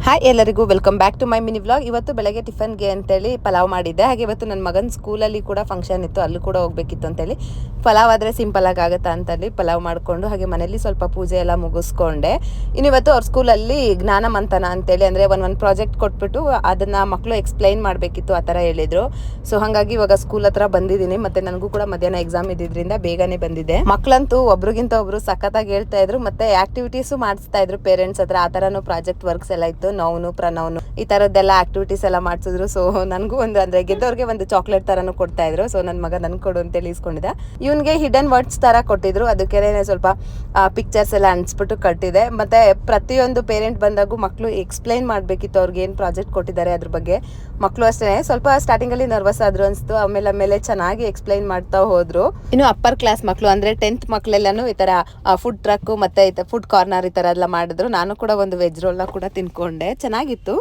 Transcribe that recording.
Hi ಎಲ್ಲರಿಗೂ welcome back to my mini vlog. ಇವತ್ತು ಬೆಳಗ್ಗೆ ಟಿಫನ್ಗೆ ಅಂತೇಳಿ ಪಲಾವ್ ಮಾಡಿದ್ದೆ. ಹಾಗೆ ಇವತ್ತು ನನ್ನ ಮಗನ ಸ್ಕೂಲಲ್ಲಿ ಕೂಡ ಫಂಕ್ಷನ್ ಇತ್ತು, ಅಲ್ಲೂ ಕೂಡ ಹೋಗಬೇಕಿತ್ತು ಅಂತೇಳಿ ಪಲಾವ್ ಆದರೆ ಸಿಂಪಲಾಗಿ ಆಗುತ್ತಾ ಅಂತೇಳಿ ಪಲಾವ್ ಮಾಡಿಕೊಂಡು ಹಾಗೆ ಮನೇಲಿ ಸ್ವಲ್ಪ ಪೂಜೆ ಎಲ್ಲ ಮುಗಿಸ್ಕೊಂಡೆ. ಇವತ್ತು ಅವ್ರ ಸ್ಕೂಲಲ್ಲಿ ಜ್ಞಾನ ಮಂಥನ ಅಂತೇಳಿ ಅಂದರೆ ಒಂದು ಪ್ರಾಜೆಕ್ಟ್ ಕೊಟ್ಬಿಟ್ಟು ಅದನ್ನು ಮಕ್ಕಳು ಎಕ್ಸ್ಪ್ಲೈನ್ ಮಾಡಬೇಕಿತ್ತು, ಆ ಥರ ಹೇಳಿದರು. ಸೊ ಹಾಗಾಗಿ ಇವಾಗ ಸ್ಕೂಲ್ ಹತ್ರ ಬಂದಿದ್ದೀನಿ. ಮತ್ತು ನನಗೂ ಕೂಡ ಮಧ್ಯಾಹ್ನ ಎಕ್ಸಾಮ್ ಇದ್ದಿದ್ದರಿಂದ ಬೇಗನೆ ಬಂದಿದ್ದೆ. ಮಕ್ಕಳಂತೂ ಒಬ್ರಿಗಿಂತ ಒಬ್ರು ಸಖತ್ತಾಗಿ ಹೇಳ್ತಾ ಇದ್ರು, ಮತ್ತು ಆಕ್ಟಿವಿಟೀಸು ಮಾಡಿಸ್ತಾ ಇದ್ರು ಪೇರೆಂಟ್ಸ್ ಹತ್ರ. ಆ ಥರನೂ ಪ್ರಾಜೆಕ್ಟ್ ವರ್ಕ್ಸ್ ಎಲ್ಲ ಇತ್ತು, ನೌನು ಪ್ರನೌನು ಈ ತರದ್ದೆಲ್ಲ ಆಕ್ಟಿವಿಟೀಸ್ ಎಲ್ಲ ಮಾಡಿಸಿದ್ರು. ಸೊ ನನಗೂ ಅಂದ್ರೆ ಗೆದ್ದವ್ರಿಗೆ ಒಂದು ಚಾಕ್ಲೇಟ್ ತರನು ಕೊಡ್ತಾ ಇದ್ರು. ಸೊ ನನ್ನ ಮಗ ನನ್ ಕೊಡು ಅಂತೇಳಿ ಇಸ್ಕೊಂಡಿದ್ದೆ. ಇವನ್ಗೆ ಹಿಡನ್ ವರ್ಡ್ಸ್ ತರ ಕೊಟ್ಟಿದ್ರು, ಅದಕ್ಕೆ ಸ್ವಲ್ಪ ಪಿಕ್ಚರ್ಸ್ ಎಲ್ಲ ಅನ್ಸ್ಬಿಟ್ಟು ಕಟ್ಟಿದೆ. ಮತ್ತೆ ಪ್ರತಿಯೊಂದು ಪೇರೆಂಟ್ ಬಂದಾಗೂ ಮಕ್ಕಳು ಎಕ್ಸ್ಪ್ಲೈನ್ ಮಾಡ್ಬೇಕಿತ್ತು ಅವ್ರಿಗೆ ಏನ್ ಪ್ರಾಜೆಕ್ಟ್ ಕೊಟ್ಟಿದ್ದಾರೆ ಅದ್ರ ಬಗ್ಗೆ. ಮಕ್ಕಳು ಅಷ್ಟೇ ಸ್ವಲ್ಪ ಸ್ಟಾರ್ಟಿಂಗ್ ಅಲ್ಲಿ ನರ್ವಸ್ ಆದ್ರು ಅನ್ಸ್ತು, ಆಮೇಲೆ ಚೆನ್ನಾಗಿ ಎಕ್ಸ್ಪ್ಲೈನ್ ಮಾಡ್ತಾ ಹೋದ್ರು. ಇನ್ನು ಅಪ್ಪರ್ ಕ್ಲಾಸ್ ಮಕ್ಕಳು ಅಂದ್ರೆ 10th ಮಕ್ಕಳೆಲ್ಲಾನು ಈ ತರ ಫುಡ್ ಟ್ರಕ್ ಮತ್ತೆ ಫುಡ್ ಕಾರ್ನರ್ ಈ ತರ ಎಲ್ಲ ಮಾಡಿದ್ರು. ನಾನು ಕೂಡ ಒಂದು ವೆಜ್ ರೋಲ್ ಕೂಡ ತಿನ್ಕೊಂಡೆ, ಚೆನ್ನಾಗಿತ್ತು.